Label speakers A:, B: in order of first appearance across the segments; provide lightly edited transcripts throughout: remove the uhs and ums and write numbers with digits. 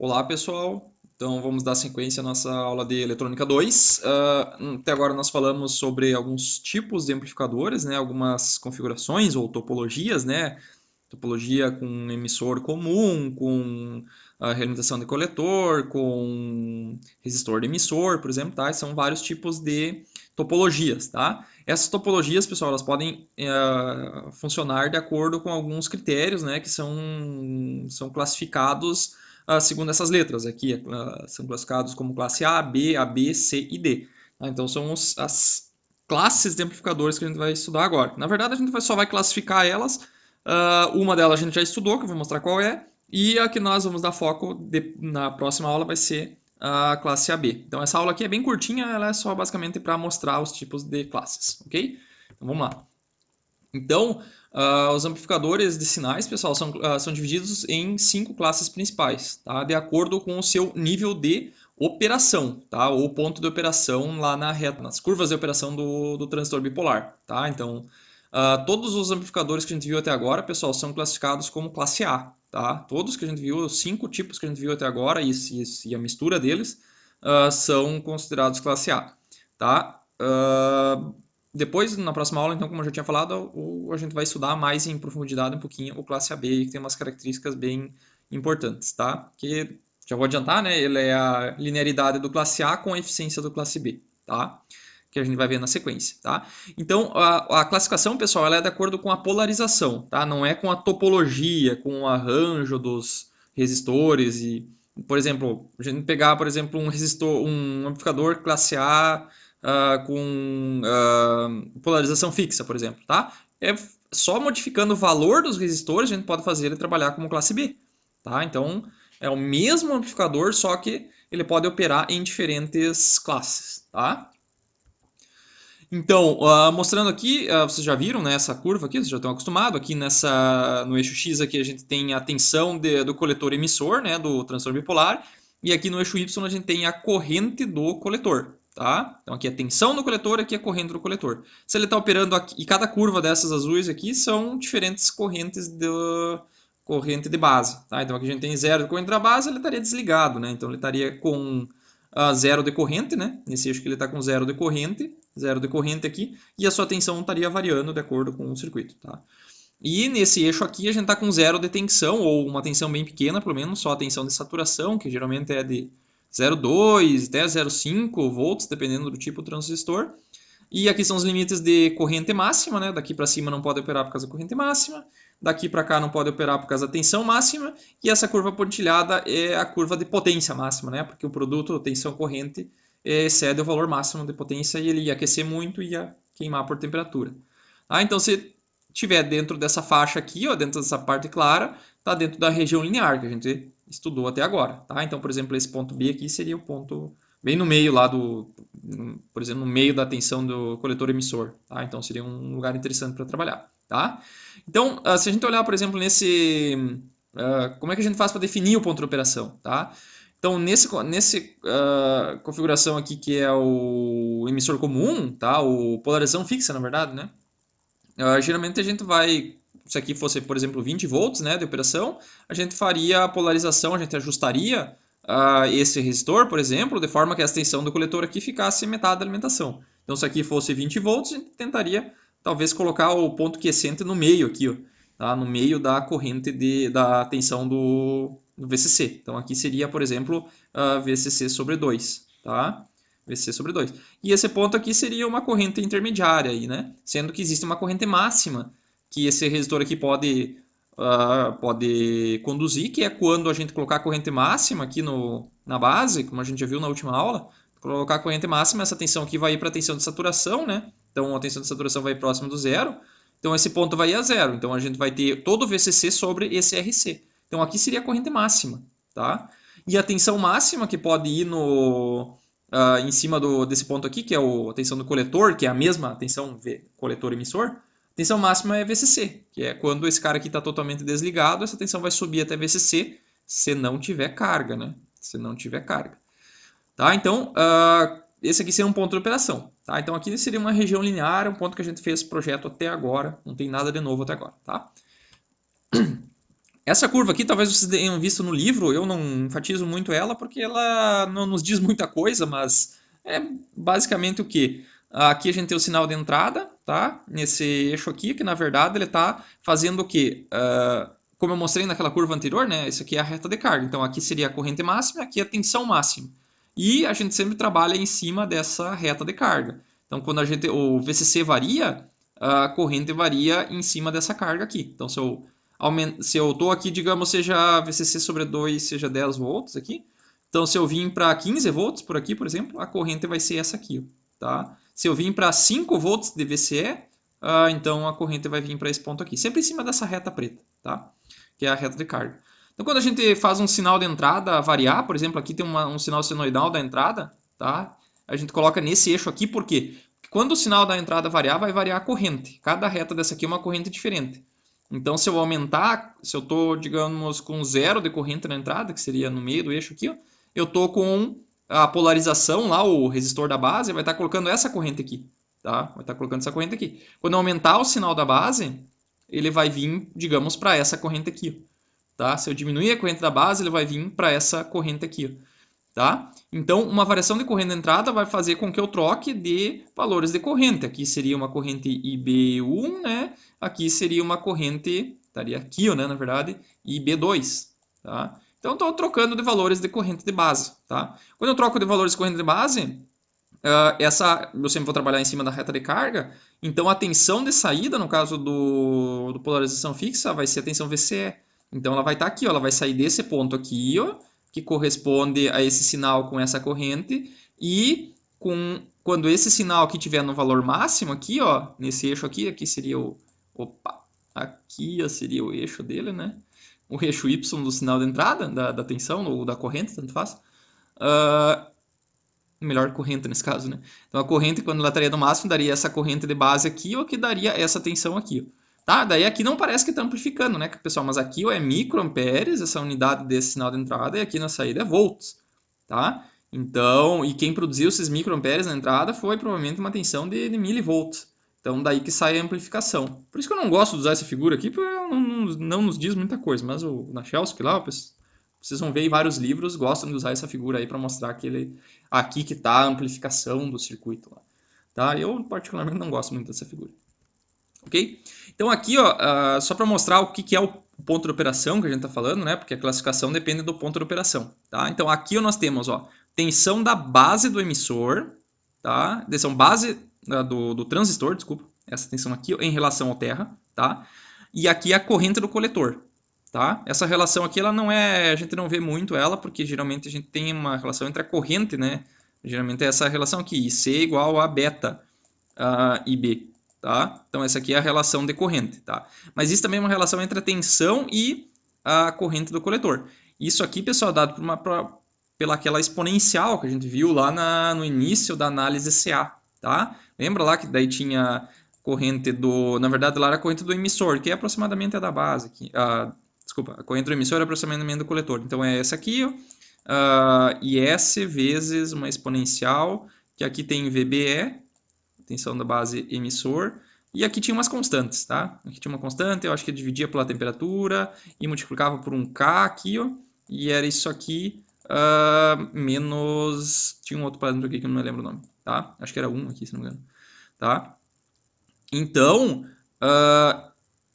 A: Olá, pessoal. Então, vamos dar sequência à nossa aula de Eletrônica 2. Até agora nós falamos sobre alguns tipos de amplificadores, né? Algumas configurações ou topologias, né? Topologia com emissor comum, com realimentação de coletor, com resistor de emissor, por exemplo, tá? São vários tipos de topologias, tá? Essas topologias, pessoal, elas podem funcionar de acordo com alguns critérios, né? Que são classificados segundo essas letras aqui, são classificados como classe A, B, AB, C e D. Então são as classes de amplificadores que a gente vai estudar agora. Na verdade, a gente só vai classificar elas. Uma delas a gente já estudou, que eu vou mostrar qual é, e a que nós vamos dar foco na próxima aula vai ser a classe AB. Então essa aula aqui é bem curtinha, ela é só basicamente para mostrar os tipos de classes, ok? Então vamos lá. Então, os amplificadores de sinais, pessoal, são divididos em 5 classes principais, tá? De acordo com o seu nível de operação, tá? Ou ponto de operação lá na reta, nas curvas de operação do transistor bipolar, tá? Então, todos os amplificadores que a gente viu até agora, pessoal, são classificados como classe A, tá? Todos que a gente viu, os 5 tipos que a gente viu até agora e a mistura deles, são considerados classe A, tá? Depois, na próxima aula, então, como eu já tinha falado, a gente vai estudar mais em profundidade um pouquinho o classe AB, que tem umas características bem importantes, tá? Que, já vou adiantar, né? Ele é a linearidade do classe A com a eficiência do classe B, tá? Que a gente vai ver na sequência, tá? Então, a classificação, pessoal, ela é de acordo com a polarização, tá? Não é com a topologia, com o arranjo dos resistores e, por exemplo, a gente pegar, por exemplo, um amplificador classe A com polarização fixa, por exemplo, tá? É só modificando o valor dos resistores a gente pode fazer ele trabalhar como classe B, tá? Então é o mesmo amplificador, só que ele pode operar em diferentes classes, tá? Então, mostrando aqui, vocês já viram, né, essa curva aqui, vocês já estão acostumados. Aqui no eixo X aqui a gente tem a tensão do coletor emissor, né, do transistor bipolar. E aqui no eixo Y a gente tem a corrente do coletor, tá? Então aqui é a tensão do coletor, aqui é a corrente do coletor. Se ele está operando aqui, e cada curva dessas azuis aqui são diferentes correntes corrente de base, tá? Então aqui a gente tem zero de corrente da base, ele estaria desligado, né? Então ele estaria com zero de corrente, né? Nesse eixo que ele está com zero de corrente aqui, e a sua tensão estaria variando de acordo com o circuito, tá? E nesse eixo aqui a gente está com zero de tensão, ou uma tensão bem pequena, pelo menos, só a tensão de saturação, que geralmente é de 0,2 até 0,5 volts, dependendo do tipo do transistor. E aqui são os limites de corrente máxima, né? Daqui para cima não pode operar por causa da corrente máxima, daqui para cá não pode operar por causa da tensão máxima, e essa curva pontilhada é a curva de potência máxima, né? Porque o produto tensão-corrente excede o valor máximo de potência e ele ia aquecer muito e ia queimar por temperatura. Então, se estiver dentro dessa faixa aqui, ó, dentro dessa parte clara, está dentro da região linear que a gente estudou até agora. Tá? Então, por exemplo, esse ponto B aqui seria o ponto bem no meio lá por exemplo, no meio da tensão do coletor emissor, tá? Então seria um lugar interessante para trabalhar, tá? Então, se a gente olhar, por exemplo, como é que a gente faz para definir o ponto de operação, tá? Então, nesse configuração aqui que é o emissor comum, tá? O polarização fixa, na verdade, né? Geralmente a gente vai, se aqui fosse, por exemplo, 20 volts, né, de operação, a gente faria a polarização, a gente ajustaria esse resistor, por exemplo, de forma que a tensão do coletor aqui ficasse metade da alimentação. Então, se aqui fosse 20 volts, a gente tentaria, talvez, colocar o ponto quiescente no meio aqui, ó, tá? No meio da corrente da tensão do VCC. Então, aqui seria, por exemplo, VCC sobre 2, tá? VC sobre 2. E esse ponto aqui seria uma corrente intermediária, aí, né? Sendo que existe uma corrente máxima que esse resistor aqui pode conduzir, que é quando a gente colocar a corrente máxima aqui na base, como a gente já viu na última aula, colocar a corrente máxima, essa tensão aqui vai ir para a tensão de saturação, né? Então a tensão de saturação vai próximo do zero, então esse ponto vai ir a zero, então a gente vai ter todo o VCC sobre esse RC. Então aqui seria a corrente máxima, tá? E a tensão máxima que pode ir em cima desse ponto aqui, que é a tensão do coletor, que é a mesma tensão coletor-emissor, tensão máxima é VCC, que é quando esse cara aqui está totalmente desligado, essa tensão vai subir até VCC se não tiver carga, né? Se não tiver carga. Tá? Então, esse aqui seria um ponto de operação. Tá? Então, aqui seria uma região linear, um ponto que a gente fez projeto até agora, não tem nada de novo até agora. Tá? Essa curva aqui, talvez vocês tenham visto no livro, eu não enfatizo muito ela porque ela não nos diz muita coisa, mas é basicamente o que? Aqui a gente tem o sinal de entrada, tá? Nesse eixo aqui, que na verdade ele está fazendo o quê? Como eu mostrei naquela curva anterior, né? Isso aqui é a reta de carga. Então aqui seria a corrente máxima, aqui é a tensão máxima. E a gente sempre trabalha em cima dessa reta de carga. Então quando o VCC varia, a corrente varia em cima dessa carga aqui. Então se eu estou aqui, digamos, seja VCC sobre 2, seja 10 volts aqui. Então, se eu vim para 15 volts por aqui, por exemplo, a corrente vai ser essa aqui. Tá? Se eu vim para 5 volts de VCE, então a corrente vai vir para esse ponto aqui. Sempre em cima dessa reta preta, tá? Que é a reta de carga. Então, quando a gente faz um sinal de entrada variar, por exemplo, aqui tem um sinal senoidal da entrada, tá? A gente coloca nesse eixo aqui, por quê? Porque quando o sinal da entrada variar, vai variar a corrente. Cada reta dessa aqui é uma corrente diferente. Então, se eu aumentar, se eu estou, digamos, com zero de corrente na entrada, que seria no meio do eixo aqui, ó, eu estou com a polarização lá, o resistor da base, vai estar colocando essa corrente aqui. Tá? Vai estar colocando essa corrente aqui. Quando eu aumentar o sinal da base, ele vai vir, digamos, para essa corrente aqui. Tá? Se eu diminuir a corrente da base, ele vai vir para essa corrente aqui. Tá? Então, uma variação de corrente de entrada vai fazer com que eu troque de valores de corrente. Aqui seria uma corrente IB1, né? Aqui seria uma corrente, estaria aqui, né, na verdade, IB2. Tá? Então, estou trocando de valores de corrente de base. Tá? Quando eu troco de valores de corrente de base, eu sempre vou trabalhar em cima da reta de carga, então a tensão de saída, no caso do polarização fixa, vai ser a tensão VCE. Então ela vai estar aqui, ó, ela vai sair desse ponto aqui, ó, que corresponde a esse sinal com essa corrente, e quando esse sinal aqui estiver no valor máximo, aqui, ó, nesse eixo aqui seria opa, aqui ó, seria o eixo dele, né? O eixo Y do sinal de entrada, da tensão, ou da corrente, tanto faz. Melhor corrente nesse caso, né? Então a corrente, quando ela estaria no máximo, daria essa corrente de base aqui, ou que daria essa tensão aqui. Tá? Daí aqui não parece que está amplificando, né, pessoal? Mas aqui ó, é microamperes, essa unidade desse sinal de entrada, e aqui na saída é volts. Tá? Então, e quem produziu esses microamperes na entrada foi provavelmente uma tensão de milivolts. Então, daí que sai a amplificação. Por isso que eu não gosto de usar essa figura aqui, porque não nos diz muita coisa. Mas o Nachelski lá, vocês vão ver em vários livros, gostam de usar essa figura aí para mostrar que ele aqui que está a amplificação do circuito lá. Tá? Eu particularmente não gosto muito dessa figura. Ok? Então aqui, ó, só para mostrar o que é o ponto de operação que a gente está falando, né? Porque a classificação depende do ponto de operação. Tá? Então aqui nós temos ó, tensão da base do emissor, tá? Tensão base do transistor, desculpa, essa tensão aqui em relação ao terra, tá? E aqui a corrente do coletor. Tá? Essa relação aqui ela não é, a gente não vê muito ela, porque geralmente a gente tem uma relação entre a corrente, né? Geralmente é essa relação aqui, IC igual a beta IB, tá? Então essa aqui é a relação de corrente, tá? Mas isso também é uma relação entre a tensão e a corrente do coletor. Isso aqui, pessoal, é dado pela aquela exponencial que a gente viu lá no início da análise CA, tá? Lembra lá que daí tinha corrente na verdade lá era a corrente do emissor, que é aproximadamente a da base aqui, desculpa, a corrente do emissor é aproximadamente do coletor. Então é essa aqui, ó, IS vezes uma exponencial, que aqui tem VBE, tensão da base emissor, e aqui tinha umas constantes, tá? Aqui tinha uma constante, eu acho que dividia pela temperatura e multiplicava por um K aqui, ó, e era isso aqui, menos... Tinha um outro parâmetro aqui que eu não me lembro o nome, tá? Acho que era 1 aqui, se não me engano, tá? Então,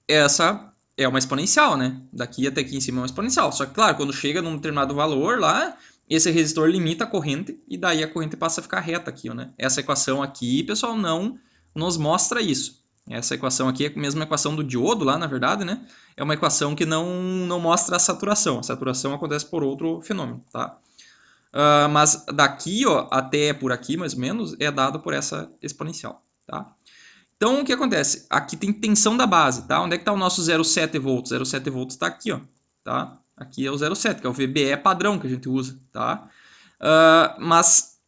A: essa é uma exponencial, né? Daqui até aqui em cima é uma exponencial. Só que, claro, quando chega num determinado valor lá, esse resistor limita a corrente e daí a corrente passa a ficar reta aqui, né? Essa equação aqui, pessoal, não nos mostra isso. Essa equação aqui é a mesma equação do diodo lá, na verdade, né? É uma equação que não mostra a saturação. A saturação acontece por outro fenômeno, tá? Mas daqui, ó, até por aqui, mais ou menos, é dado por essa exponencial, tá? Então, o que acontece? Aqui tem tensão da base, tá? Onde é que está o nosso 0,7 volts? 0,7 volts está aqui, ó, tá? Aqui é o 0,7, que é o VBE padrão que a gente usa, tá? Mas,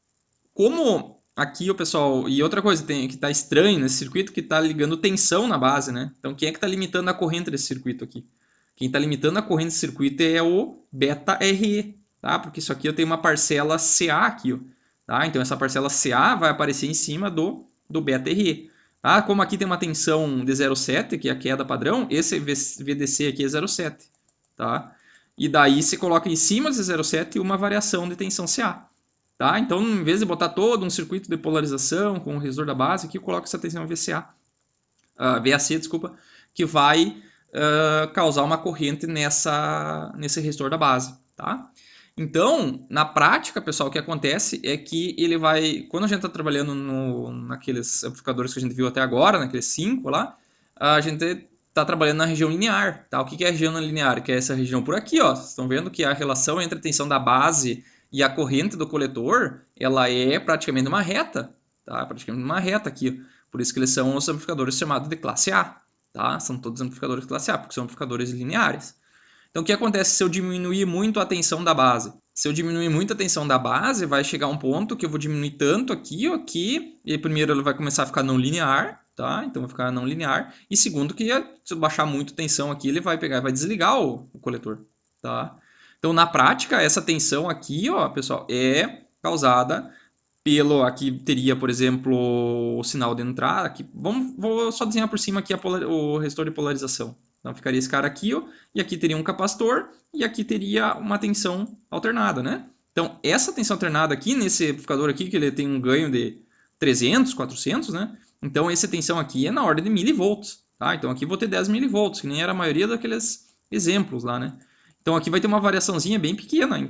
A: como aqui o pessoal... E outra coisa que está estranho nesse circuito, que está ligando tensão na base, né? Então, quem é que está limitando a corrente desse circuito aqui? Quem está limitando a corrente desse circuito é o beta RE, tá? Porque isso aqui eu tenho uma parcela CA aqui, ó, tá? Então, essa parcela CA vai aparecer em cima do beta RE. Como aqui tem uma tensão de 0,7, que é a queda padrão, esse VDC aqui é 0,7. tá? E daí você coloca em cima desse 0,7 uma variação de tensão CA. Tá? Então, em vez de botar todo um circuito de polarização com o resistor da base, aqui eu coloco essa tensão VCA, VAC, desculpa, que vai causar uma corrente nesse resistor da base. Tá? Então, na prática, pessoal, o que acontece é que ele vai, quando a gente está trabalhando naqueles amplificadores que a gente viu até agora, naqueles 5 lá, a gente está trabalhando na região linear. Tá? O que é a região linear? Que é essa região por aqui. Ó. Vocês estão vendo que a relação entre a tensão da base e a corrente do coletor, ela é praticamente uma reta. Tá? Praticamente uma reta aqui. Por isso que eles são os amplificadores chamados de classe A. Tá? São todos amplificadores de classe A, porque são amplificadores lineares. Então, o que acontece se eu diminuir muito a tensão da base? Se eu diminuir muito a tensão da base, vai chegar um ponto que eu vou diminuir tanto aqui, aqui, e primeiro ele vai começar a ficar não linear, tá? Então vai ficar não linear. E segundo que se eu baixar muito a tensão aqui, ele vai pegar, vai desligar o coletor, tá? Então, na prática, essa tensão aqui, ó, pessoal, é causada pelo, aqui teria, por exemplo, o sinal de entrada, aqui, vou só desenhar por cima aqui o resistor de polarização. Então ficaria esse cara aqui, ó, e aqui teria um capacitor, e aqui teria uma tensão alternada, né? Então essa tensão alternada aqui, nesse amplificador aqui, que ele tem um ganho de 300, 400, né? Então essa tensão aqui é na ordem de milivolts, tá? Então aqui vou ter 10 milivolts, que nem era a maioria daqueles exemplos lá, né? Então aqui vai ter uma variaçãozinha bem pequena,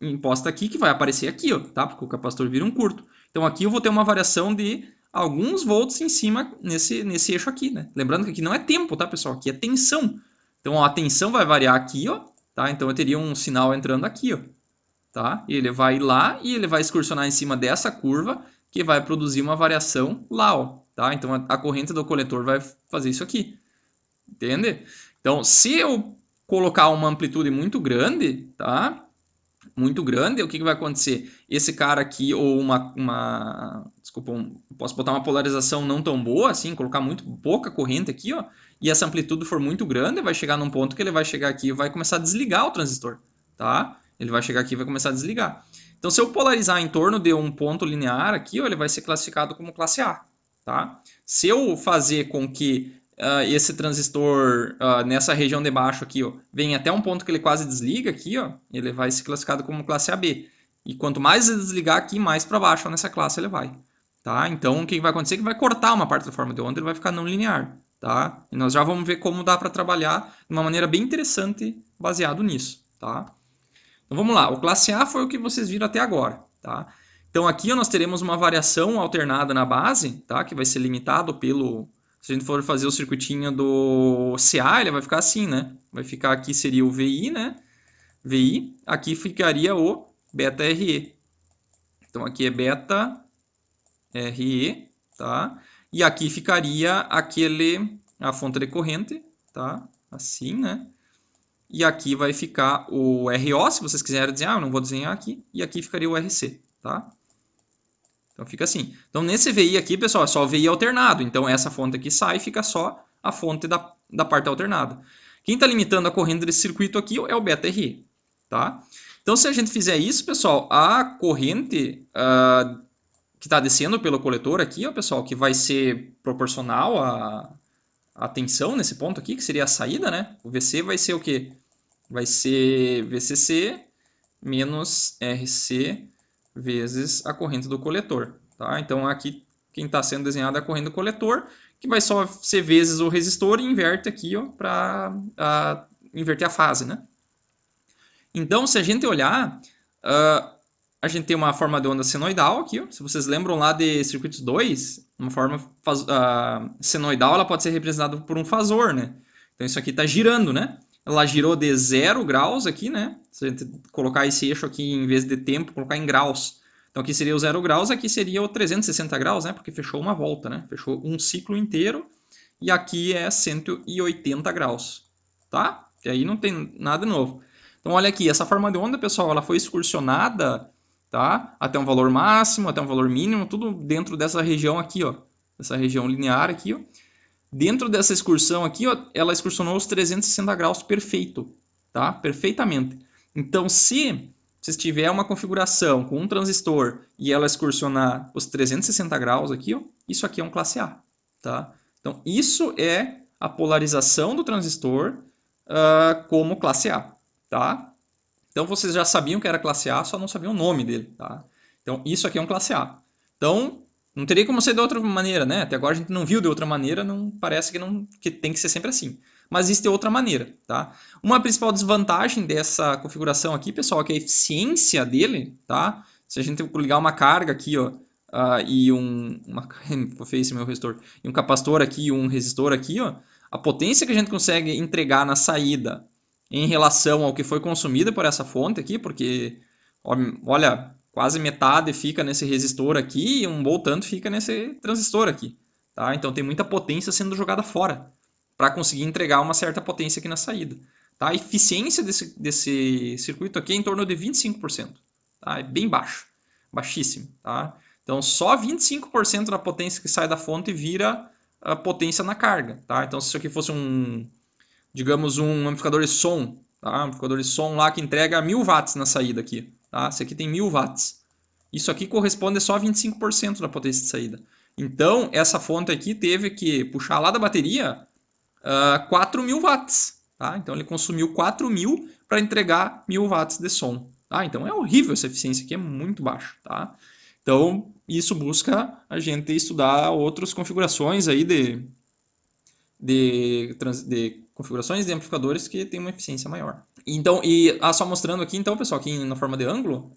A: imposta aqui, que vai aparecer aqui, ó, tá? Porque o capacitor vira um curto. Então aqui eu vou ter uma variação de alguns volts em cima nesse eixo aqui, né? Lembrando que aqui não é tempo, tá, pessoal? Aqui é tensão. Então ó, a tensão vai variar aqui, ó, tá? Então eu teria um sinal entrando aqui, ó, tá? E ele vai lá e ele vai excursionar em cima dessa curva, que vai produzir uma variação lá, ó, tá? Então a corrente do coletor vai fazer isso aqui, entende? Então se eu colocar uma amplitude muito grande, tá? Muito grande, o que vai acontecer? Esse cara aqui, ou desculpa, posso botar uma polarização não tão boa, assim, colocar muito pouca corrente aqui, ó, e essa amplitude for muito grande, vai chegar num ponto que ele vai chegar aqui e vai começar a desligar o transistor, tá? Ele vai chegar aqui e vai começar a desligar. Então, se eu polarizar em torno de um ponto linear aqui, ó, ele vai ser classificado como classe A, tá? Se eu fazer com que esse transistor nessa região de baixo aqui, ó, vem até um ponto que ele quase desliga aqui, ó, ele vai ser classificado como classe AB. E quanto mais ele desligar aqui, mais para baixo nessa classe ele vai. Tá? Então, o que vai acontecer é que vai cortar uma parte da forma de onda, ele vai ficar não linear. Tá? E nós já vamos ver como dá para trabalhar de uma maneira bem interessante baseado nisso. Tá? Então, vamos lá. O classe A foi o que vocês viram até agora. Tá? Então, aqui nós teremos uma variação alternada na base, tá? Que vai ser limitado pelo... Se a gente for fazer o circuitinho do CA, ele vai ficar assim, né? Vai ficar aqui seria o VI, né? VI. Aqui ficaria o beta RE. Então, aqui é beta RE, tá? E aqui ficaria a fonte de corrente, tá? Assim, né? E aqui vai ficar o RO, se vocês quiserem desenhar, eu não vou desenhar aqui. E aqui ficaria o RC, tá? Então fica assim. Então nesse VI aqui, pessoal, é só VI alternado. Então essa fonte aqui sai e fica só a fonte da parte alternada. Quem está limitando a corrente desse circuito aqui é o beta RE, tá? Então se a gente fizer isso, pessoal, a corrente que está descendo pelo coletor aqui, ó, pessoal, que vai ser proporcional à tensão nesse ponto aqui, que seria a saída, né? O VC vai ser o quê? Vai ser VCC menos RC vezes a corrente do coletor. Tá? Então aqui quem está sendo desenhado é a corrente do coletor, que vai só ser vezes o resistor e inverte aqui para inverter a fase. Né? Então, se a gente olhar, a gente tem uma forma de onda senoidal aqui. Ó. Se vocês lembram lá de circuitos 2, uma forma senoidal ela pode ser representada por um fasor. Né? Então isso aqui está girando, né? Ela girou de 0 graus aqui, né? Se a gente colocar esse eixo aqui, em vez de tempo, colocar em graus. Então aqui seria o 0 graus, aqui seria o 360 graus, né? Porque fechou uma volta, né? Fechou um ciclo inteiro. E aqui é 180 graus, tá? E aí não tem nada novo. Então olha aqui, essa forma de onda, pessoal, ela foi excursionada, tá? Até um valor máximo, até um valor mínimo, tudo dentro dessa região aqui, ó. Essa região linear aqui, ó. Dentro dessa excursão aqui, ó, ela excursionou os 360 graus perfeito, tá? Perfeitamente. Então, se você tiver uma configuração com um transistor e ela excursionar os 360 graus aqui, ó, isso aqui é um classe A, tá? Então, isso é a polarização do transistor como classe A, tá? Então vocês já sabiam que era classe A, só não sabiam o nome dele, tá? Então isso aqui é um classe A. Então não teria como ser de outra maneira, né? Até agora a gente não viu de outra maneira, não parece que não que tem que ser sempre assim. Mas existe outra maneira, tá? Uma principal desvantagem dessa configuração aqui, pessoal, é que a eficiência dele, tá? Se a gente ligar uma carga aqui, ó, e fez esse meu resistor, e um capacitor aqui, e um resistor aqui, ó, a potência que a gente consegue entregar na saída em relação ao que foi consumido por essa fonte aqui, porque olha, quase metade fica nesse resistor aqui e um bom tanto fica nesse transistor aqui, tá? Então tem muita potência sendo jogada fora para conseguir entregar uma certa potência aqui na saída, tá? A eficiência desse circuito aqui é em torno de 25%, tá? É bem baixo, baixíssimo, tá? Então só 25% da potência que sai da fonte vira a potência na carga, tá? Então se isso aqui fosse digamos, um amplificador de som, tá? Um amplificador de som lá que entrega 1000 watts na saída aqui, tá? Esse aqui tem 1000 watts. Isso aqui corresponde a só 25% da potência de saída. Então, essa fonte aqui teve que puxar lá da bateria 4000 watts, tá? Então, ele consumiu 4000 para entregar 1000 watts de som, tá? Então, é horrível essa eficiência aqui, é muito baixa, tá? Então, isso busca a gente estudar outras configurações aí de configurações de amplificadores que tem uma eficiência maior. Então, só mostrando aqui, então, pessoal, aqui na forma de ângulo,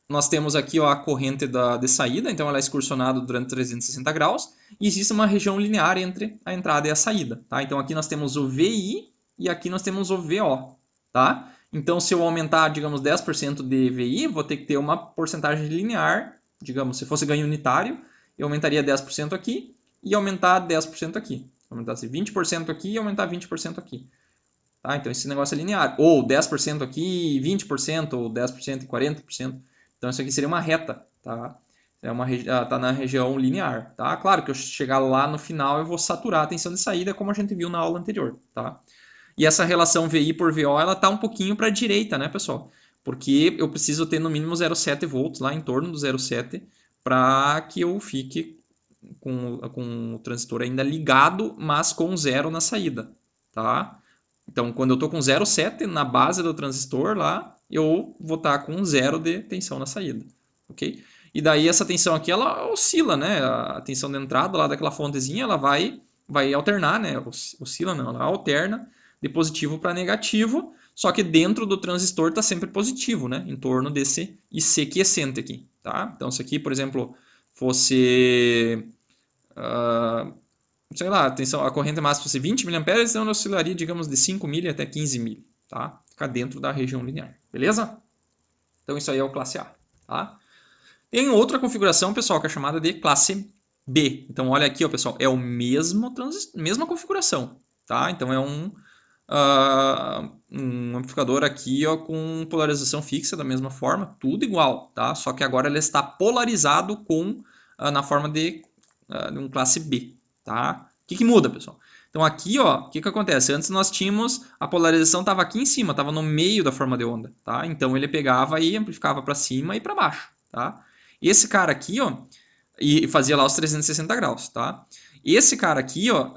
A: nós temos aqui ó, a corrente de saída, então ela é excursionada durante 360 graus, e existe uma região linear entre a entrada e a saída. Tá? Então aqui nós temos o VI e aqui nós temos o VO. Tá? Então se eu aumentar, digamos, 10% de VI, vou ter que ter uma porcentagem linear, digamos, se fosse ganho unitário, eu aumentaria 10% aqui e aumentar 10% aqui. Aumentasse 20% aqui e aumentar 20% aqui. Tá? Então esse negócio é linear. Ou 10% aqui, 20%, ou 10% e 40%. Então isso aqui seria uma reta. Tá? Tá na região linear. Tá? Claro que eu chegar lá no final eu vou saturar a tensão de saída, como a gente viu na aula anterior. Tá? E essa relação VI por VO ela está um pouquinho para a direita, né, pessoal? Porque eu preciso ter no mínimo 0,7 volts, lá em torno do 0,7, para que eu fique com o transistor ainda ligado, mas com zero na saída. Tá? Então, quando eu estou com 0,7 na base do transistor lá, eu vou estar com zero de tensão na saída, ok? E daí essa tensão aqui, ela oscila, né? A tensão de entrada lá daquela fontezinha, ela vai alternar, né? Oscila não, ela alterna de positivo para negativo, só que dentro do transistor está sempre positivo, né? Em torno desse IC quiescente aqui, tá? Então, se aqui, por exemplo, fosse sei lá, a corrente máxima fosse 20 mA, então ela oscilaria, digamos, de 5 mA até 15 mA, tá? Ficar dentro da região linear, beleza? Então isso aí é o classe A, tá? Tem outra configuração, pessoal, que é chamada de classe B. Então olha aqui, ó, pessoal, é o mesma configuração, tá? Então é um amplificador aqui ó, com polarização fixa da mesma forma, tudo igual, tá? Só que agora ele está polarizado na forma de um classe B, tá? O que muda, pessoal? Então aqui, ó, o que acontece? Antes nós tínhamos a polarização estava aqui em cima, estava no meio da forma de onda, tá? Então ele pegava e amplificava para cima e para baixo, tá? Esse cara aqui, ó, e fazia lá os 360 graus, tá? Esse cara aqui, ó,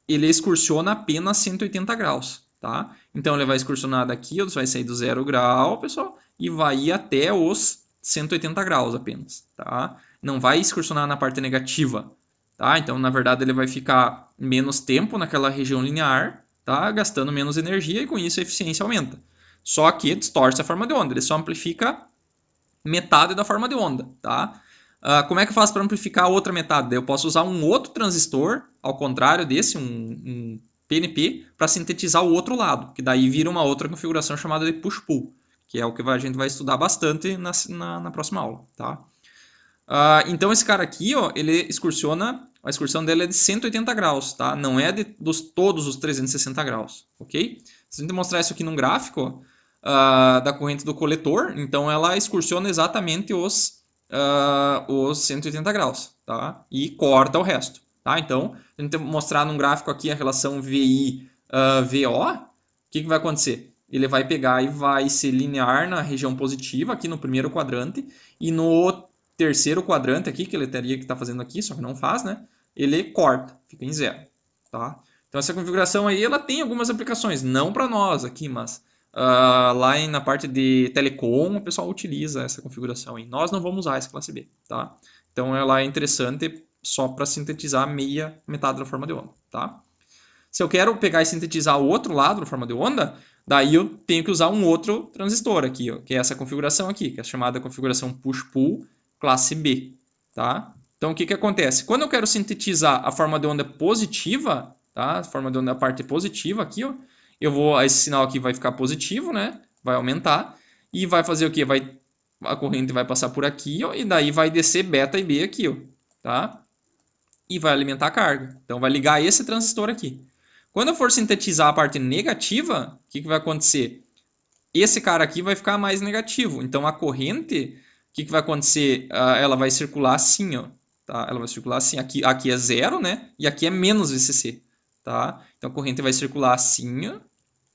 A: ele excursiona apenas 180 graus, tá? Então ele vai excursionar daqui, ó, vai sair do 0 grau, pessoal, e vai ir até os 180 graus apenas, tá? Não vai excursionar na parte negativa, tá? Então, na verdade, ele vai ficar menos tempo naquela região linear, tá? Gastando menos energia e com isso a eficiência aumenta. Só que distorce a forma de onda, ele só amplifica metade da forma de onda, tá? Como é que eu faço para amplificar a outra metade? Eu posso usar um outro transistor, ao contrário desse, um PNP, para sintetizar o outro lado, que daí vira uma outra configuração chamada de push-pull, que é o que a gente vai estudar bastante na próxima aula, tá? Então esse cara aqui, ó, ele excursiona, a excursão dele é de 180 graus, tá? Não é todos os 360 graus, ok? Se a gente mostrar isso aqui num gráfico, da corrente do coletor, então ela excursiona exatamente os 180 graus, tá? E corta o resto, tá? Então, a gente mostrar num gráfico aqui a relação VI, VO, o que vai acontecer? Ele vai pegar e vai ser linear na região positiva, aqui no primeiro quadrante, e no terceiro quadrante aqui, que ele teria que estar fazendo aqui, só que não faz, né? Ele corta, fica em zero, tá? Então essa configuração aí, ela tem algumas aplicações, não para nós aqui, mas lá na parte de telecom, o pessoal utiliza essa configuração aí. Nós não vamos usar essa classe B, tá? Então ela é interessante só para sintetizar metade da forma de onda, tá? Se eu quero pegar e sintetizar o outro lado da forma de onda, daí eu tenho que usar um outro transistor aqui, ó, que é essa configuração aqui, que é chamada configuração push-pull classe B, tá? Então o que que acontece? Quando eu quero sintetizar a forma de onda positiva, tá? A forma de onda, a parte positiva aqui, ó, esse sinal aqui vai ficar positivo, né? Vai aumentar e vai fazer o quê? A corrente vai passar por aqui, ó, e daí vai descer beta e B aqui, ó, tá? E vai alimentar a carga. Então vai ligar esse transistor aqui. Quando eu for sintetizar a parte negativa, o que vai acontecer? Esse cara aqui vai ficar mais negativo. Então a corrente, o que vai acontecer? Ela vai circular assim, ó. Tá? Ela vai circular assim. Aqui é zero, né? E aqui é menos VCC. Tá? Então a corrente vai circular assim, ó.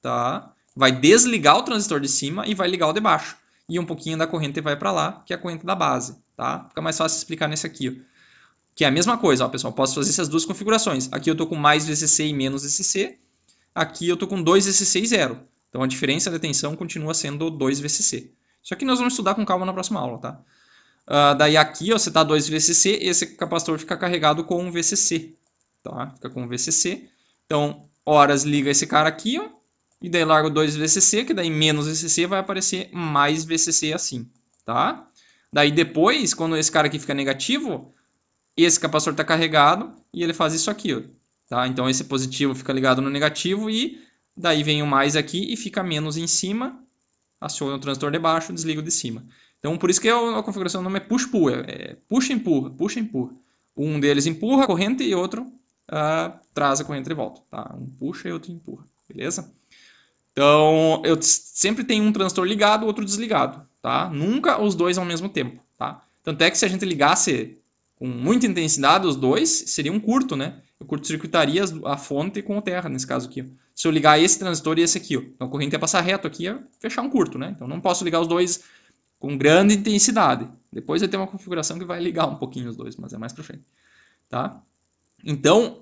A: Tá? Vai desligar o transistor de cima e vai ligar o de baixo. E um pouquinho da corrente vai para lá, que é a corrente da base. Tá? Fica mais fácil explicar nesse aqui, ó. Que é a mesma coisa, ó, pessoal. Posso fazer essas duas configurações. Aqui eu estou com mais VCC e menos VCC. Aqui eu estou com 2 VCC e 0. Então a diferença de tensão continua sendo 2 VCC. Isso aqui nós vamos estudar com calma na próxima aula, tá? Daí aqui ó, você está 2 VCC, esse capacitor fica carregado com um VCC. Tá? Fica com um VCC. Então, horas liga esse cara aqui, ó, e daí larga 2 VCC, que daí menos VCC vai aparecer mais VCC assim. Tá? Daí depois, quando esse cara aqui fica negativo, esse capacitor está carregado e ele faz isso aqui, ó, tá? Então esse positivo fica ligado no negativo e daí vem o mais aqui e fica menos em cima, aciona o transistor de baixo, desliga o de cima. Então por isso que a configuração do nome é push-pull, é puxa-empurra, puxa-empurra. Um deles empurra a corrente e outro traz a corrente de volta, tá? Um puxa e outro empurra, beleza? Então eu sempre tenho um transistor ligado, outro desligado, tá? Nunca os dois ao mesmo tempo, tá? Tanto é que se a gente ligasse com muita intensidade os dois, seria um curto, né? Eu curto-circuitaria a fonte com o terra, nesse caso aqui. Ó. Se eu ligar esse transistor e esse aqui, ó, então a corrente ia passar reto aqui e fechar um curto, né? Então não posso ligar os dois com grande intensidade. Depois vai ter uma configuração que vai ligar um pouquinho os dois, mas é mais para frente, tá? Então,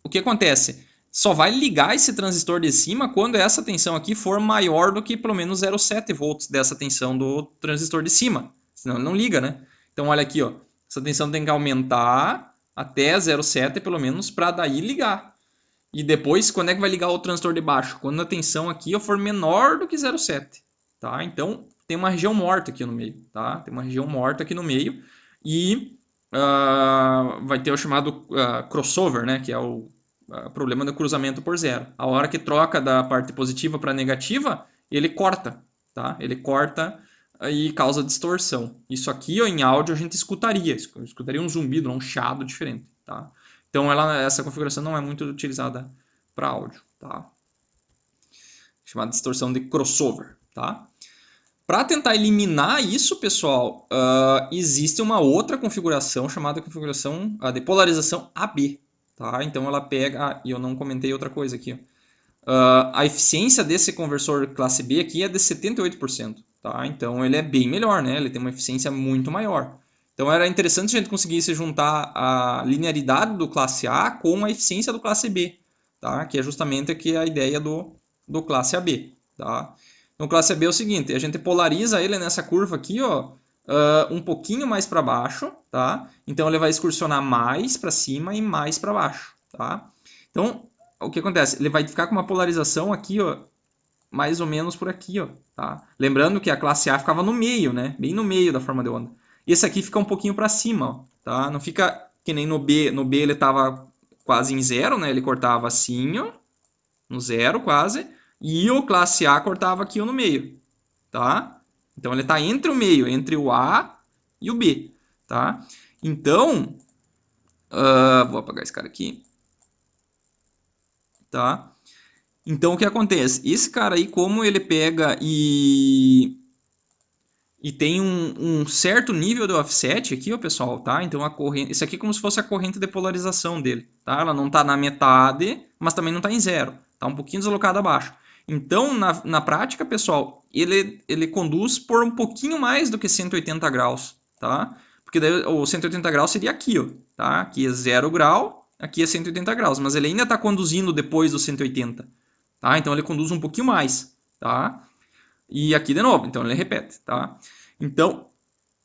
A: o que acontece? Só vai ligar esse transistor de cima quando essa tensão aqui for maior do que pelo menos 0,7 volts dessa tensão do transistor de cima. Senão ele não liga, né? Então olha aqui, ó. Essa tensão tem que aumentar até 0,7 pelo menos para daí ligar. E depois, quando é que vai ligar o transistor de baixo? Quando a tensão aqui for menor do que 0,7. Tá? Então tem uma região morta aqui no meio. Tá? Tem uma região morta aqui no meio. E vai ter o chamado crossover, né? Que é o problema do cruzamento por zero. A hora que troca da parte positiva para negativa, ele corta. Tá? Ele corta e causa distorção. Isso aqui ó, em áudio a gente escutaria um zumbido, um chiado diferente. Tá? Então essa configuração não é muito utilizada para áudio. Tá? Chamada distorção de crossover. Tá? Para tentar eliminar isso, pessoal, existe uma outra configuração chamada configuração de polarização AB. Tá? Então ela pega, e eu não comentei outra coisa aqui, a eficiência desse conversor classe B aqui é de 78%. Tá? Então ele é bem melhor, né? Ele tem uma eficiência muito maior. Então era interessante se a gente conseguisse juntar a linearidade do classe A com a eficiência do classe B, tá? Que é justamente aqui a ideia do classe AB. Tá? No classe AB é o seguinte, a gente polariza ele nessa curva aqui, ó, um pouquinho mais para baixo, tá? Então ele vai excursionar mais para cima e mais para baixo, tá? Então o que acontece? Ele vai ficar com uma polarização aqui, ó, mais ou menos por aqui, ó, tá? Lembrando que a classe A ficava no meio, né? Bem no meio da forma de onda. Esse aqui fica um pouquinho para cima, ó, tá? Não fica que nem no B. No B ele estava quase em zero, né? Ele cortava assim, ó, no zero quase. E o classe A cortava aqui no meio, tá? Então ele está entre o meio, entre o A e o B, tá? Então, vou apagar esse cara aqui, tá? Então o que acontece? Esse cara aí, como ele pega e tem um certo nível de offset aqui, ó, pessoal, tá? Então a corrente, isso aqui é como se fosse a corrente de polarização dele, tá? Ela não está na metade, mas também não está em zero, tá um pouquinho deslocada abaixo. Então, na prática, pessoal, ele conduz por um pouquinho mais do que 180 graus, tá? Porque daí o 180 graus seria aqui, ó, tá? Aqui é 0 grau aqui é 180 graus, mas ele ainda está conduzindo depois do 180, tá? Então ele conduz um pouquinho mais, tá? E aqui de novo, então ele repete, tá? Então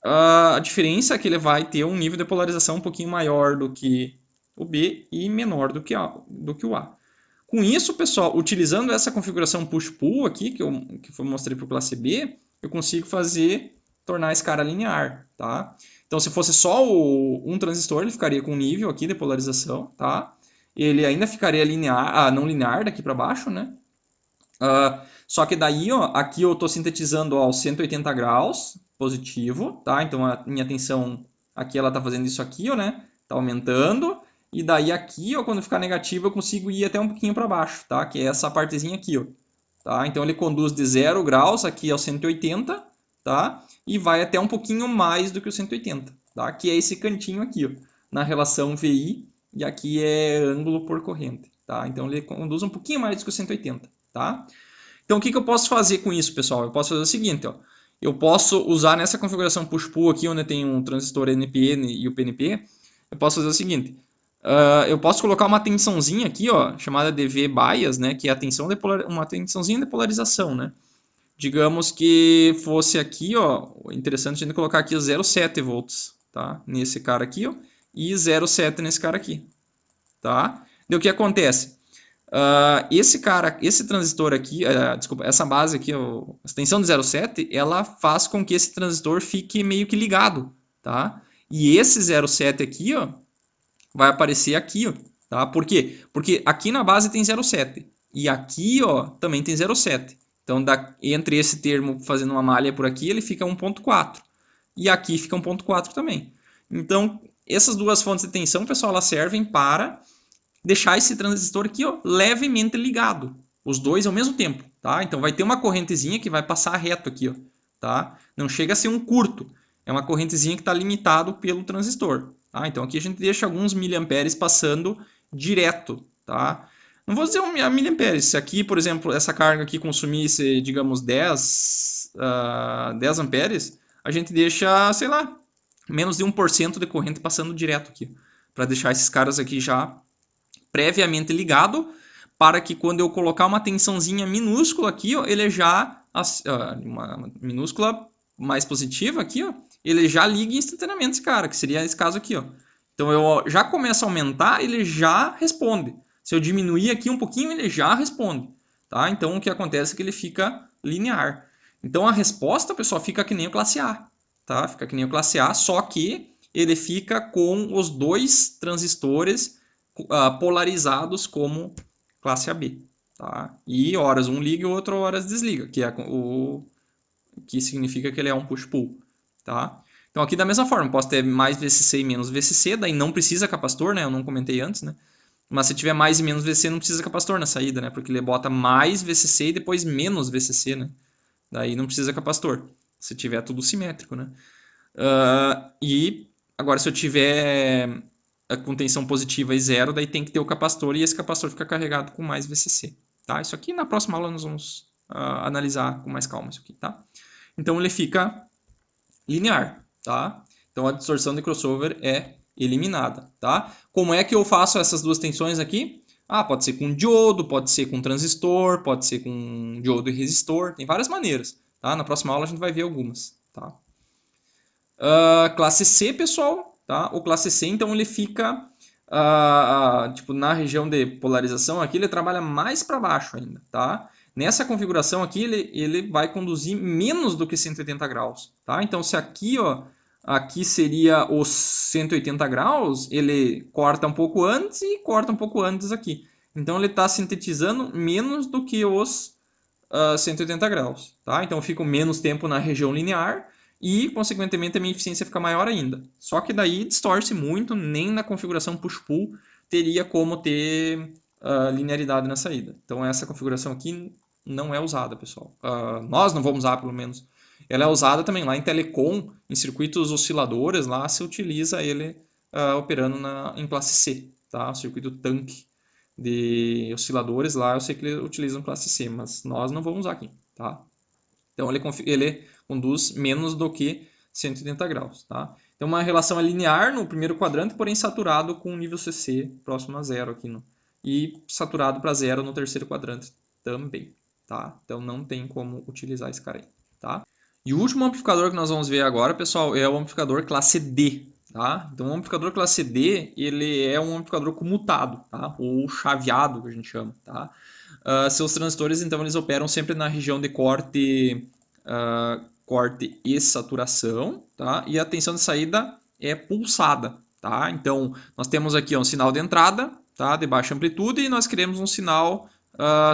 A: a diferença é que ele vai ter um nível de polarização um pouquinho maior do que o B e menor do que o A. Com isso, pessoal, utilizando essa configuração push-pull aqui, que eu mostrei para o classe B, eu consigo tornar esse cara linear, tá? Então, se fosse só um transistor, ele ficaria com um nível aqui de polarização, tá? Ele ainda ficaria linear, não linear daqui para baixo, né? Só que daí, ó, aqui eu estou sintetizando aos 180 graus, positivo, tá? Então a minha tensão aqui ela está fazendo isso aqui, ó, né? Está aumentando. E daí aqui, ó, quando ficar negativo, eu consigo ir até um pouquinho para baixo, tá? Que é essa partezinha aqui, ó. Tá? Então ele conduz de 0 graus aqui ao 180, tá? E vai até um pouquinho mais do que o 180, tá? Que é esse cantinho aqui, ó, na relação VI, e aqui é ângulo por corrente, tá? Então ele conduz um pouquinho mais do que o 180, tá? Então, o que eu posso fazer com isso, pessoal? Eu posso fazer o seguinte, ó. Eu posso usar nessa configuração push-pull aqui, onde tem um transistor NPN e o PNP, eu posso fazer o seguinte. Eu posso colocar uma tensãozinha aqui, ó, chamada de V-bias, né, que é a tensão uma tensãozinha de polarização, né. Digamos que fosse aqui, ó, interessante a gente colocar aqui 0,7 volts, tá, nesse cara aqui, ó, e 0,7 nesse cara aqui, tá. Daí o que acontece? Esse transistor aqui, desculpa, essa base aqui, a tensão de 0,7, ela faz com que esse transistor fique meio que ligado, tá? E esse 0,7 aqui, ó, vai aparecer aqui, ó, tá? Por quê? Porque aqui na base tem 0,7 e aqui, ó, também tem 0,7. Então, entre esse termo fazendo uma malha por aqui, ele fica 1,4. E aqui fica 1,4 também. Então, essas duas fontes de tensão, pessoal, elas servem para deixar esse transistor aqui, ó, levemente ligado. Os dois ao mesmo tempo, tá? Então vai ter uma correntezinha que vai passar reto aqui, ó, tá? Não chega a ser um curto, é uma correntezinha que está limitado pelo transistor, tá? Então aqui a gente deixa alguns miliamperes passando direto, tá? Não vou dizer um miliamperes, se aqui, por exemplo, essa carga aqui consumisse, digamos, 10 amperes, a gente deixa, sei lá, menos de 1% de corrente passando direto aqui, para deixar esses caras aqui já previamente ligado, para que quando eu colocar uma tensãozinha minúscula aqui, ó, ele já, uma minúscula mais positiva aqui, ó, ele já liga instantaneamente esse cara, que seria esse caso aqui, ó. Então eu já começo a aumentar, ele já responde. Se eu diminuir aqui um pouquinho, ele já responde, tá? Então o que acontece é que ele fica linear. Então a resposta, pessoal, fica que nem o classe A, tá? Fica que nem o classe A, só que ele fica com os dois transistores polarizados como classe AB. Tá? E horas um liga e o outro horas desliga, que é o que significa que ele é um push-pull. Tá? Então aqui da mesma forma, posso ter mais VCC e menos VCC, daí não precisa capacitor, né? Eu não comentei antes, né? Mas se tiver mais e menos VCC, não precisa capacitor na saída, né? Porque ele bota mais VCC e depois menos VCC, né? Daí não precisa capacitor, se tiver tudo simétrico, né? E agora se eu tiver com tensão positiva e zero, daí tem que ter o capacitor e esse capacitor fica carregado com mais VCC. Tá? Isso aqui na próxima aula nós vamos analisar com mais calma isso aqui, tá? Então ele fica linear, tá? Então a distorção de crossover é eliminada, tá? Como é que eu faço essas duas tensões aqui? Pode ser com diodo, pode ser com transistor, pode ser com diodo e resistor, tem várias maneiras, tá? Na próxima aula a gente vai ver algumas, tá? Classe C, pessoal, tá? O classe C, então, ele fica tipo, na região de polarização aqui, ele trabalha mais para baixo ainda, tá? Nessa configuração aqui, ele vai conduzir menos do que 180 graus, tá? Então, se aqui, ó, aqui seria os 180 graus, ele corta um pouco antes e corta um pouco antes aqui. Então, ele está sintetizando menos do que os 180 graus, tá? Então, eu fico menos tempo na região linear e, consequentemente, a minha eficiência fica maior ainda. Só que daí distorce muito, nem na configuração push-pull teria como ter linearidade na saída. Então, essa configuração aqui não é usada, pessoal. Nós não vamos usar, pelo menos. Ela é usada também lá em telecom, em circuitos osciladores, lá se utiliza ele operando em classe C, tá? O circuito tanque de osciladores lá, eu sei que eles utilizam classe C, mas nós não vamos usar aqui, tá? Então ele conduz menos do que 180 graus, tá? Então uma relação é linear no primeiro quadrante, porém saturado com o nível CC próximo a zero aqui e saturado para zero no terceiro quadrante também, tá? Então não tem como utilizar esse cara aí, tá? E o último amplificador que nós vamos ver agora, pessoal, é o amplificador classe D, tá? Então o amplificador classe D, ele é um amplificador comutado, tá? Ou chaveado, que a gente chama, tá? Seus transistores, então, eles operam sempre na região de corte e saturação, tá? E a tensão de saída é pulsada, tá? Então, nós temos aqui um sinal de entrada, tá? De baixa amplitude, e nós queremos um sinal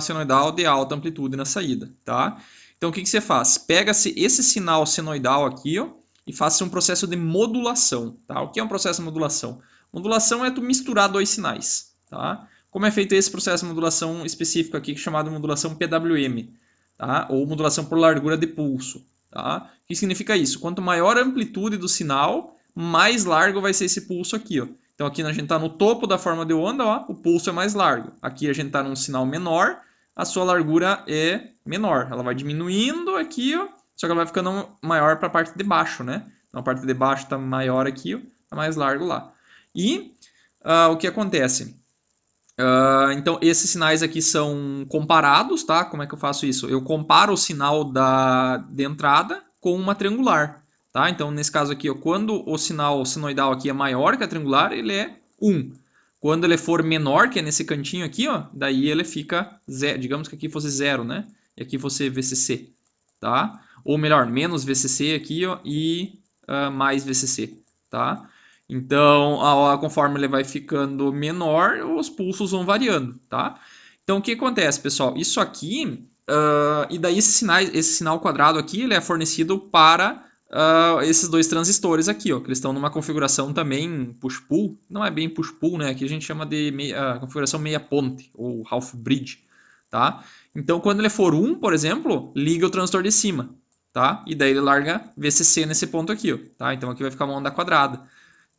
A: senoidal de alta amplitude na saída, tá? Então, o que você faz? Pega-se esse sinal senoidal aqui, ó, e faça um processo de modulação, tá? O que é um processo de modulação? Modulação é tu misturar dois sinais, tá? Como é feito esse processo de modulação específico aqui, chamado modulação PWM, tá? Ou modulação por largura de pulso, tá? O que significa isso? Quanto maior a amplitude do sinal, mais largo vai ser esse pulso aqui, ó. Então aqui a gente está no topo da forma de onda, ó, o pulso é mais largo. Aqui a gente está num sinal menor, a sua largura é menor. Ela vai diminuindo aqui, ó, só que ela vai ficando maior para a parte de baixo, né? Então a parte de baixo está maior aqui, está mais largo lá. E o que acontece? Então esses sinais aqui são comparados, tá? Como é que eu faço isso? Eu comparo o sinal de entrada com uma triangular, tá? Então nesse caso aqui, ó, quando o sinal senoidal aqui é maior que a triangular, ele é 1. Quando ele for menor, que é nesse cantinho aqui, ó, daí ele fica 0. Digamos que aqui fosse 0, né? E aqui fosse VCC, tá? Ou melhor, menos VCC aqui, ó, e mais VCC, tá? Então, conforme ele vai ficando menor, os pulsos vão variando, tá? Então, o que acontece, pessoal? Isso aqui, e daí esse sinal quadrado aqui, ele é fornecido para esses dois transistores aqui, ó, que eles estão numa configuração também push-pull. Não é bem push-pull, né? Aqui a gente chama de configuração meia ponte, ou half bridge, tá? Então, quando ele for 1, por exemplo, liga o transistor de cima, tá? E daí ele larga VCC nesse ponto aqui, ó, tá? Então, aqui vai ficar uma onda quadrada,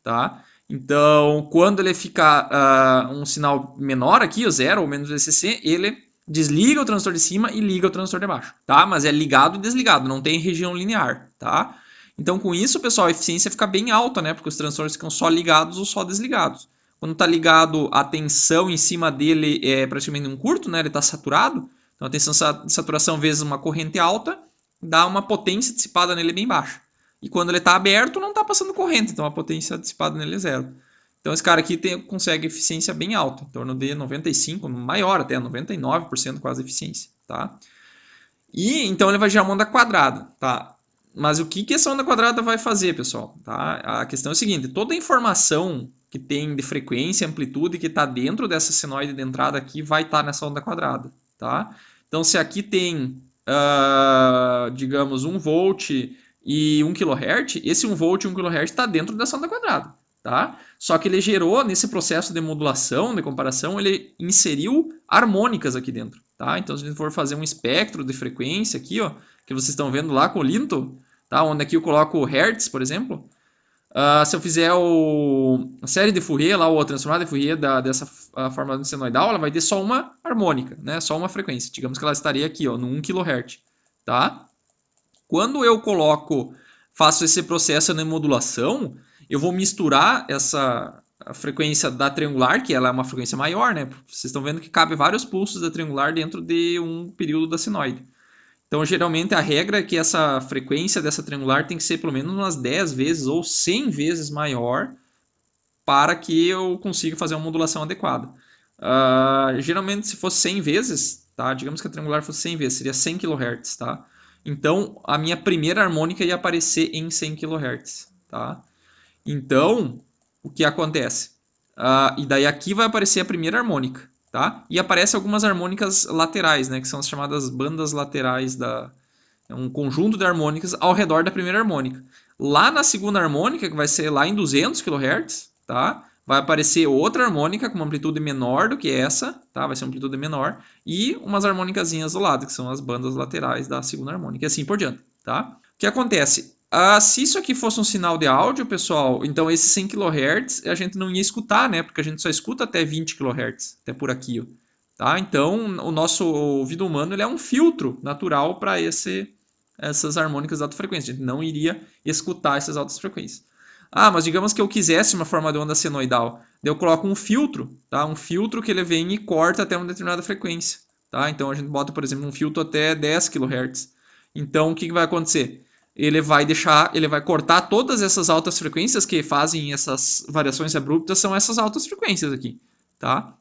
A: tá? Então, quando ele ficar um sinal menor aqui, o 0 ou menos VCC, ele desliga o transistor de cima e liga o transistor de baixo, tá? Mas é ligado e desligado, não tem região linear, tá? Então, com isso, pessoal, a eficiência fica bem alta, né? Porque os transistores ficam só ligados ou só desligados. Quando está ligado, a tensão em cima dele é praticamente um curto, né? Ele está saturado. Então, a tensão de saturação vezes uma corrente alta dá uma potência dissipada nele bem baixa. E quando ele está aberto, não está passando corrente, então a potência dissipada nele é zero. Então esse cara aqui consegue eficiência bem alta, em torno de 95%, maior até, 99% quase eficiência, tá? E então ele vai gerar uma onda quadrada, tá? Mas o que essa onda quadrada vai fazer, pessoal? Tá? A questão é a seguinte, toda a informação que tem de frequência e amplitude que está dentro dessa senoide de entrada aqui vai estar nessa onda quadrada, tá? Então se aqui tem, digamos, 1 volt e 1 kHz, esse 1 volt e 1 kHz está dentro dessa onda quadrada, tá? Só que ele gerou, nesse processo de modulação, de comparação, ele inseriu harmônicas aqui dentro, tá? Então, se a gente for fazer um espectro de frequência aqui, ó, que vocês estão vendo lá com o Linto, tá? Onde aqui eu coloco o Hertz, por exemplo, se eu fizer a série de Fourier, lá, ou a transformada de Fourier dessa forma senoidal, ela vai ter só uma harmônica, né? Só uma frequência. Digamos que ela estaria aqui, ó, no 1 kHz, tá? Quando eu faço esse processo de modulação, eu vou misturar a frequência da triangular, que ela é uma frequência maior, né? Vocês estão vendo que cabe vários pulsos da triangular dentro de um período da senoide. Então, geralmente, a regra é que essa frequência dessa triangular tem que ser pelo menos umas 10 vezes ou 100 vezes maior para que eu consiga fazer uma modulação adequada. Geralmente, se fosse 100 vezes, tá? Digamos que a triangular fosse 100 vezes, seria 100 kHz, tá? Então, a minha primeira harmônica ia aparecer em 100 kHz, tá? Então, o que acontece? E daí aqui vai aparecer a primeira harmônica, tá? E aparece algumas harmônicas laterais, né? Que são as chamadas bandas laterais é um conjunto de harmônicas ao redor da primeira harmônica. Lá na segunda harmônica, que vai ser lá em 200 kHz, tá? Vai aparecer outra harmônica com uma amplitude menor do que essa, tá? Vai ser uma amplitude menor. E umas harmônicazinhas do lado, que são as bandas laterais da segunda harmônica, e assim por diante, tá? O que acontece? Se isso aqui fosse um sinal de áudio, pessoal, então esse 100 kHz a gente não ia escutar, né? Porque a gente só escuta até 20 kHz, até por aqui, ó. Tá? Então, o nosso ouvido humano ele é um filtro natural para essas harmônicas de alta frequência. A gente não iria escutar essas altas frequências. Ah, mas digamos que eu quisesse uma forma de onda senoidal. Daí eu coloco um filtro, tá? Um filtro que ele vem e corta até uma determinada frequência, tá? Então a gente bota, por exemplo, um filtro até 10 kHz. Então o que vai acontecer? Ele vai cortar todas essas altas frequências que fazem essas variações abruptas, são essas altas frequências aqui, tá?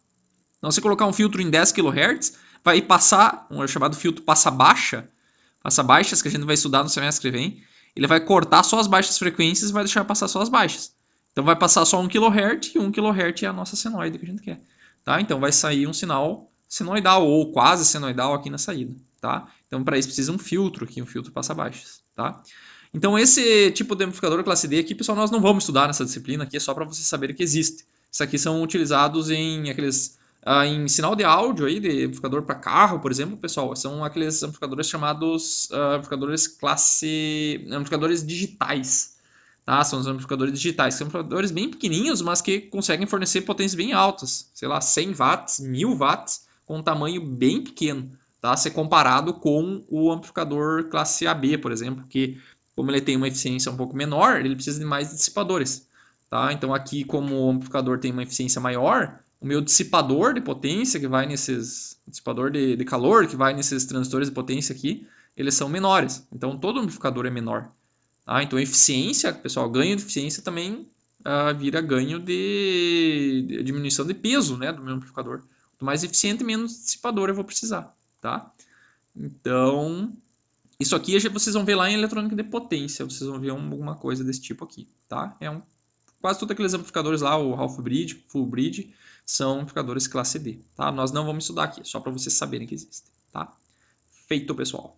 A: Então, se colocar um filtro em 10 kHz, vai passar, um chamado filtro passa-baixa, passa-baixas, que a gente vai estudar no semestre que vem, ele vai cortar só as baixas frequências e vai deixar passar só as baixas. Então, vai passar só 1 kHz e 1 kHz é a nossa senoide que a gente quer. Tá? Então, vai sair um sinal senoidal ou quase senoidal aqui na saída. Tá? Então, para isso, precisa um filtro aqui, um filtro passa-baixas. Tá? Então, esse tipo de amplificador classe D aqui, pessoal, nós não vamos estudar nessa disciplina aqui, é só para vocês saberem que existe. Isso aqui são utilizados em aqueles em sinal de áudio aí, de amplificador para carro, por exemplo, pessoal, são aqueles amplificadores chamados amplificadores digitais, tá? São os amplificadores digitais, são amplificadores bem pequenininhos, mas que conseguem fornecer potências bem altas, sei lá, 100 watts, 1000 watts, com um tamanho bem pequeno, tá? Se comparado com o amplificador classe AB, por exemplo, que como ele tem uma eficiência um pouco menor, ele precisa de mais dissipadores, tá? Então aqui, como o amplificador tem uma eficiência maior, o meu dissipador de potência que vai nesses dissipador de calor que vai nesses transistores de potência aqui, eles são menores. Então todo amplificador é menor. Tá? Então eficiência, pessoal, ganho de eficiência também vira ganho de diminuição de peso, né, do meu amplificador. Quanto mais eficiente, menos dissipador eu vou precisar, tá? Então isso aqui vocês vão ver lá em eletrônica de potência, vocês vão ver alguma coisa desse tipo aqui, tá? Quase todos aqueles amplificadores lá, o half bridge, full bridge, são amplificadores classe D, tá? Nós não vamos estudar aqui, só para vocês saberem que existem, tá? Feito, pessoal.